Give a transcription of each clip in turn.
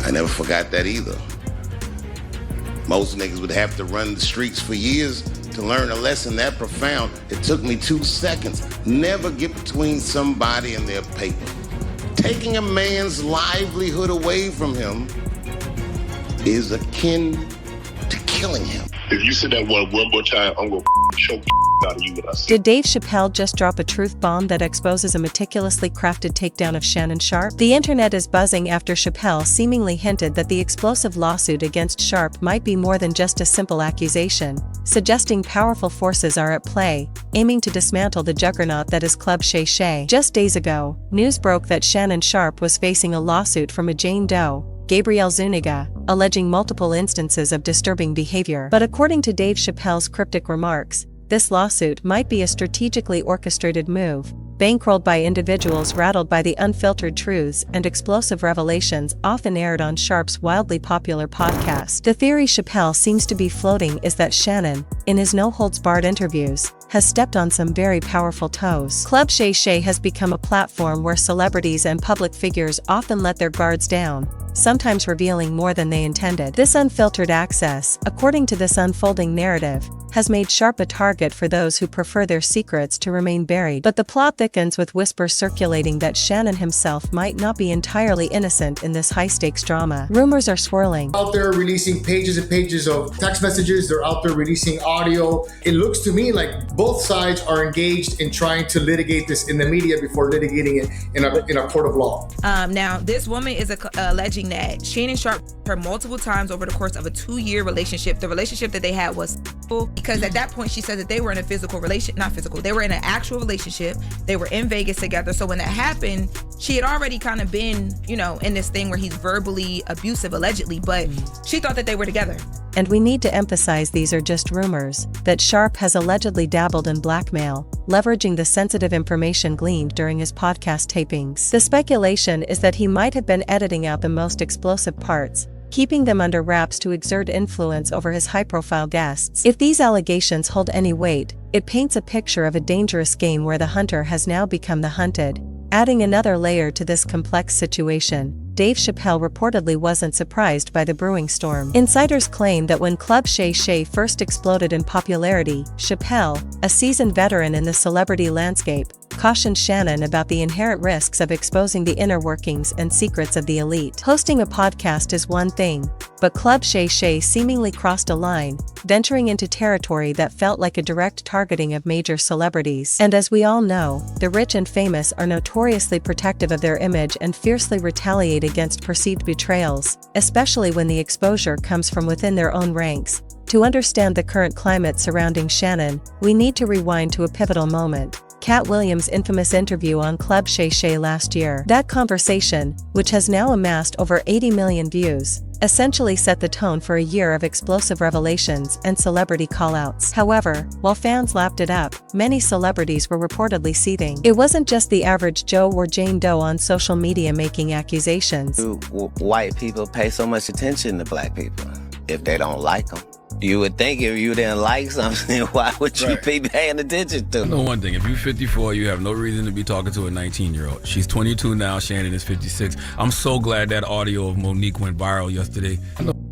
I never forgot that either. Most niggas would have to run the streets for years to learn a lesson that profound. It took me 2 seconds. Never get between somebody and their paper. Taking a man's livelihood away from him is akin to killing him. If you said that one more time, I'm gonna choke out of you when I say. Did Dave Chappelle just drop a truth bomb that exposes a meticulously crafted takedown of Shannon Sharpe? The internet is buzzing after Chappelle seemingly hinted that the explosive lawsuit against Sharpe might be more than just a simple accusation, suggesting powerful forces are at play, aiming to dismantle the juggernaut that is Club Shay. Just days ago, news broke that Shannon Sharpe was facing a lawsuit from a Jane Doe, Gabrielle Zuniga, alleging multiple instances of disturbing behavior. But according to Dave Chappelle's cryptic remarks, this lawsuit might be a strategically orchestrated move, bankrolled by individuals rattled by the unfiltered truths and explosive revelations often aired on Sharpe's wildly popular podcast. The theory Chappelle seems to be floating is that Shannon, in his no-holds-barred interviews, has stepped on some very powerful toes. Club Shay has become a platform where celebrities and public figures often let their guards down, sometimes revealing more than they intended. This unfiltered access, according to this unfolding narrative, has made Sharpe a target for those who prefer their secrets to remain buried. But the plot thickens with whispers circulating that Shannon himself might not be entirely innocent in this high-stakes drama. Rumors are swirling. Out there releasing pages and pages of text messages, they're out there releasing audio. It looks to me like both sides are engaged in trying to litigate this in the media before litigating it in a court of law. Now, this woman is alleging that Shannon Sharpe her multiple times over the course of a 2-year relationship. The relationship that they had was full, because at that point she said that they were in a they were in an actual relationship. They were in Vegas together. So when that happened, she had already kind of been, in this thing where he's verbally abusive allegedly, but she thought that they were together. And we need to emphasize these are just rumors, that Sharpe has allegedly dabbled in blackmail, leveraging the sensitive information gleaned during his podcast tapings. The speculation is that he might have been editing out the most explosive parts, keeping them under wraps to exert influence over his high-profile guests. If these allegations hold any weight, it paints a picture of a dangerous game where the hunter has now become the hunted. Adding another layer to this complex situation, Dave Chappelle reportedly wasn't surprised by the brewing storm. Insiders claim that when Club Shay first exploded in popularity, Chappelle, a seasoned veteran in the celebrity landscape, cautioned Shannon about the inherent risks of exposing the inner workings and secrets of the elite. Hosting a podcast is one thing, but Club Shay seemingly crossed a line, venturing into territory that felt like a direct targeting of major celebrities. And as we all know, the rich and famous are notoriously protective of their image and fiercely retaliate against perceived betrayals, especially when the exposure comes from within their own ranks. To understand the current climate surrounding Shannon, we need to rewind to a pivotal moment: Katt Williams' infamous interview on Club Shay last year. That conversation, which has now amassed over 80 million views, essentially set the tone for a year of explosive revelations and celebrity call-outs. However, while fans lapped it up, many celebrities were reportedly seething. It wasn't just the average Joe or Jane Doe on social media making accusations. White people pay so much attention to black people if they don't like them. You would think if you didn't like something, why would you be paying attention to? I know one thing, if you're 54, you have no reason to be talking to a 19-year-old. She's 22 now, Shannon is 56. I'm so glad that audio of Monique went viral yesterday.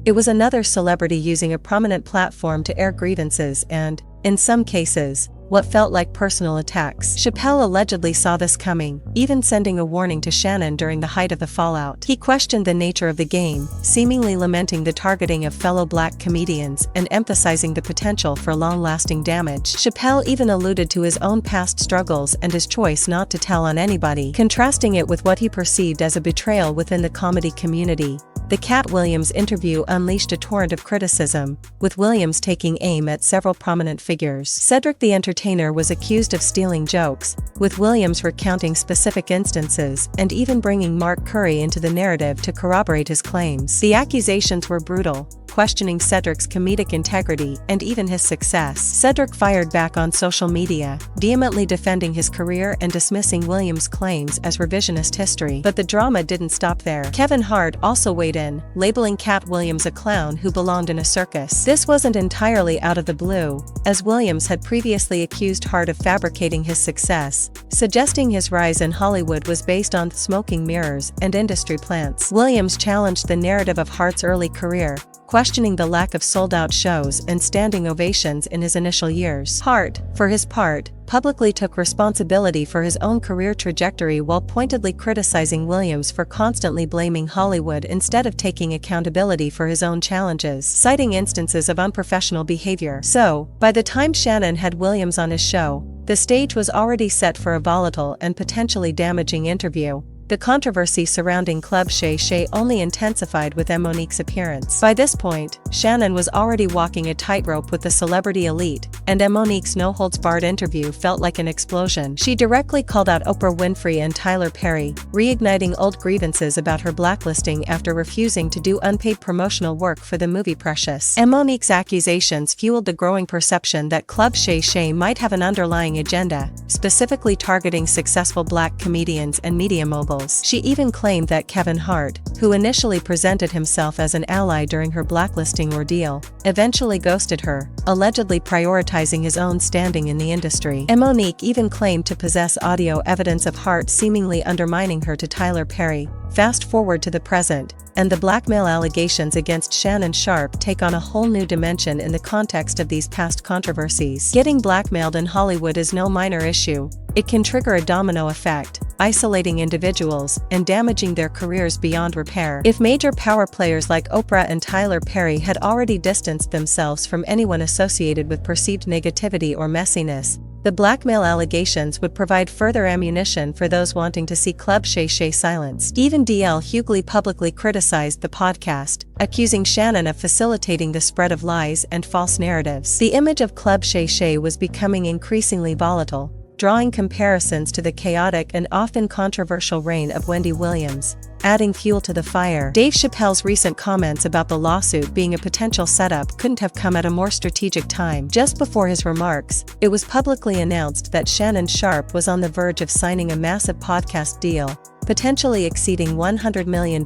It was another celebrity using a prominent platform to air grievances and, in some cases, what felt like personal attacks. Chappelle allegedly saw this coming, even sending a warning to Shannon during the height of the fallout. He questioned the nature of the game, seemingly lamenting the targeting of fellow black comedians and emphasizing the potential for long-lasting damage. Chappelle even alluded to his own past struggles and his choice not to tell on anybody, contrasting it with what he perceived as a betrayal within the comedy community. The Katt Williams interview unleashed a torrent of criticism, with Williams taking aim at several prominent figures. Cedric the Entertainer was accused of stealing jokes, with Williams recounting specific instances and even bringing Mark Curry into the narrative to corroborate his claims. The accusations were brutal, questioning Cedric's comedic integrity and even his success. Cedric fired back on social media, vehemently defending his career and dismissing Williams' claims as revisionist history. But the drama didn't stop there. Kevin Hart also weighed in, labeling Cat Williams a clown who belonged in a circus. This wasn't entirely out of the blue, as Williams had previously accused Hart of fabricating his success, suggesting his rise in Hollywood was based on smoking mirrors and industry plants. Williams challenged the narrative of Hart's early career, questioning the lack of sold-out shows and standing ovations in his initial years. Hart, for his part, publicly took responsibility for his own career trajectory while pointedly criticizing Williams for constantly blaming Hollywood instead of taking accountability for his own challenges, citing instances of unprofessional behavior. So, by the time Shannon had Williams on his show, the stage was already set for a volatile and potentially damaging interview. The controversy surrounding Club Shay only intensified with Monique's appearance. By this point, Shannon was already walking a tightrope with the celebrity elite, and Monique's no-holds-barred interview felt like an explosion. She directly called out Oprah Winfrey and Tyler Perry, reigniting old grievances about her blacklisting after refusing to do unpaid promotional work for the movie Precious. Monique's accusations fueled the growing perception that Club Shay might have an underlying agenda, specifically targeting successful black comedians and media moguls. She even claimed that Kevin Hart, who initially presented himself as an ally during her blacklisting ordeal, eventually ghosted her, allegedly prioritizing his own standing in the industry. Monique even claimed to possess audio evidence of Hart seemingly undermining her to Tyler Perry. Fast forward to the present, and the blackmail allegations against Shannon Sharpe take on a whole new dimension in the context of these past controversies. Getting blackmailed in Hollywood is no minor issue. It can trigger a domino effect, isolating individuals and damaging their careers beyond repair. If major power players like Oprah and Tyler Perry had already distanced themselves from anyone associated with perceived negativity or messiness, the blackmail allegations would provide further ammunition for those wanting to see Club Shay silenced. Even D.L. Hughley publicly criticized the podcast, accusing Shannon of facilitating the spread of lies and false narratives. The image of Club Shay was becoming increasingly volatile, drawing comparisons to the chaotic and often controversial reign of Wendy Williams, adding fuel to the fire. Dave Chappelle's recent comments about the lawsuit being a potential setup couldn't have come at a more strategic time. Just before his remarks, it was publicly announced that Shannon Sharpe was on the verge of signing a massive podcast deal, potentially exceeding $100 million,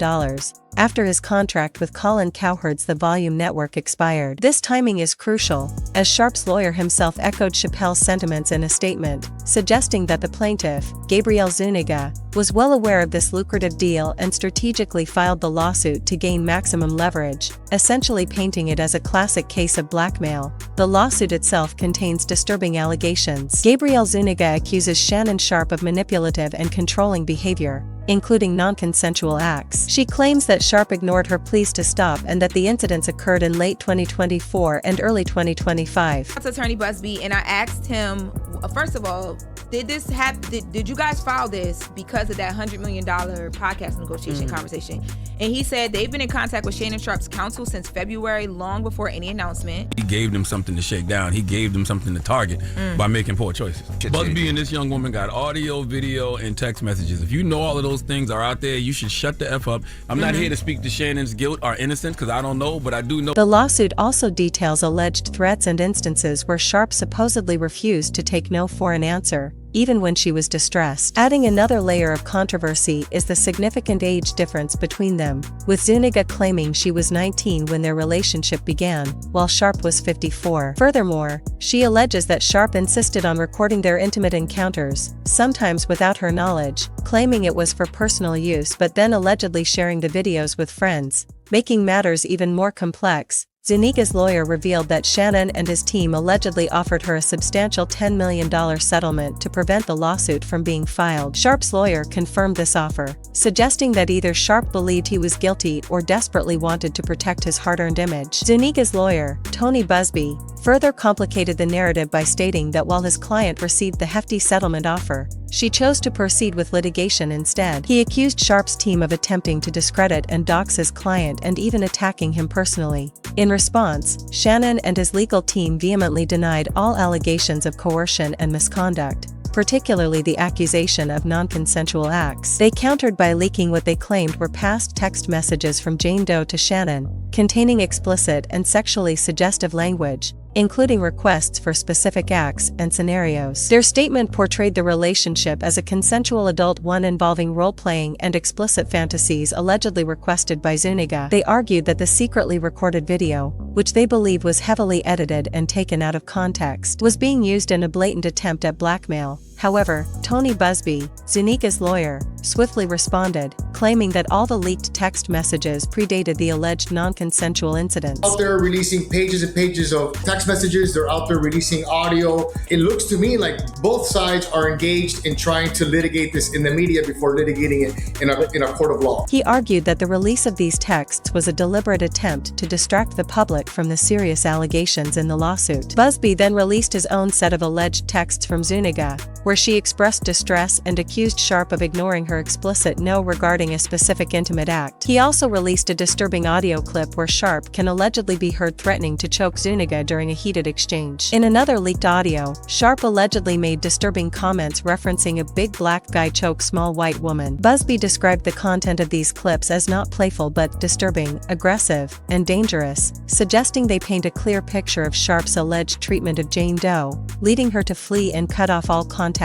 after his contract with Colin Cowherd's The Volume Network expired. This timing is crucial, as Sharpe's lawyer himself echoed Chappelle's sentiments in a statement, suggesting that the plaintiff, Gabrielle Zuniga, was well aware of this lucrative deal and strategically filed the lawsuit to gain maximum leverage, essentially painting it as a classic case of blackmail. The lawsuit itself contains disturbing allegations. Gabrielle Zuniga accuses Shannon Sharpe of manipulative and controlling behavior, including non-consensual acts. She claims that Sharpe ignored her pleas to stop and that the incidents occurred in late 2024 and early 2025. That's Attorney Busby, and I asked him, first of all, did this happen? Did you guys file this because of that $100 million podcast negotiation conversation? And he said they've been in contact with Shannon Sharpe's counsel since February, long before any announcement. He gave them something to shake down. He gave them something to target by making poor choices. Busby and this young woman got audio, video, and text messages. If you know all of those things are out there, you should shut the F up. I'm not here to speak to Shannon's guilt or innocence because I don't know, but I do know. The lawsuit also details alleged threats and instances where Sharpe supposedly refused to take no for an answer, even when she was distressed. Adding another layer of controversy is the significant age difference between them, with Zuniga claiming she was 19 when their relationship began, while Sharpe was 54. Furthermore, she alleges that Sharpe insisted on recording their intimate encounters, sometimes without her knowledge, claiming it was for personal use but then allegedly sharing the videos with friends, making matters even more complex. Zuniga's lawyer revealed that Shannon and his team allegedly offered her a substantial $10 million settlement to prevent the lawsuit from being filed. Sharpe's lawyer confirmed this offer, suggesting that either Sharpe believed he was guilty or desperately wanted to protect his hard-earned image. Zuniga's lawyer, Tony Busby, further complicated the narrative by stating that while his client received the hefty settlement offer, she chose to proceed with litigation instead. He accused Sharpe's team of attempting to discredit and dox his client and even attacking him personally. In response, Shannon and his legal team vehemently denied all allegations of coercion and misconduct, particularly the accusation of non-consensual acts. They countered by leaking what they claimed were past text messages from Jane Doe to Shannon, containing explicit and sexually suggestive language, including requests for specific acts and scenarios. Their statement portrayed the relationship as a consensual adult one involving role-playing and explicit fantasies allegedly requested by Zuniga. They argued that the secretly recorded video, which they believe was heavily edited and taken out of context, was being used in a blatant attempt at blackmail. However, Tony Busby, Zuniga's lawyer, swiftly responded, claiming that all the leaked text messages predated the alleged non-consensual incidents. Out there releasing pages and pages of text messages, they're out there releasing audio. It looks to me like both sides are engaged in trying to litigate this in the media before litigating it in a court of law. He argued that the release of these texts was a deliberate attempt to distract the public from the serious allegations in the lawsuit. Busby then released his own set of alleged texts from Zuniga, where she expressed distress and accused Sharpe of ignoring her explicit no regarding a specific intimate act. He also released a disturbing audio clip where Sharpe can allegedly be heard threatening to choke Zuniga during a heated exchange. In another leaked audio, Sharpe allegedly made disturbing comments referencing a big black guy choke small white woman. Busby described the content of these clips as not playful but disturbing, aggressive, and dangerous, suggesting they paint a clear picture of Sharpe's alleged treatment of Jane Doe, leading her to flee and cut off all contact.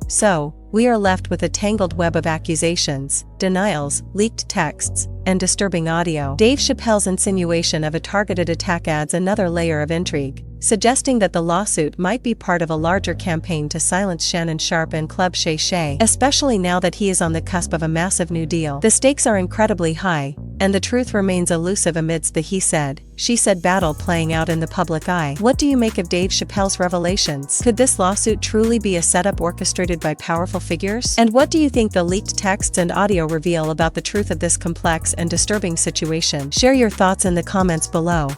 So, we are left with a tangled web of accusations, denials, leaked texts, and disturbing audio. Dave Chappelle's insinuation of a targeted attack adds another layer of intrigue, suggesting that the lawsuit might be part of a larger campaign to silence Shannon Sharpe and Club Shay, especially now that he is on the cusp of a massive new deal. The stakes are incredibly high, and the truth remains elusive amidst the he said, she said battle playing out in the public eye. What do you make of Dave Chappelle's revelations? Could this lawsuit truly be a setup orchestrated by powerful figures? And what do you think the leaked texts and audio reveal about the truth of this complex and disturbing situation? Share your thoughts in the comments below.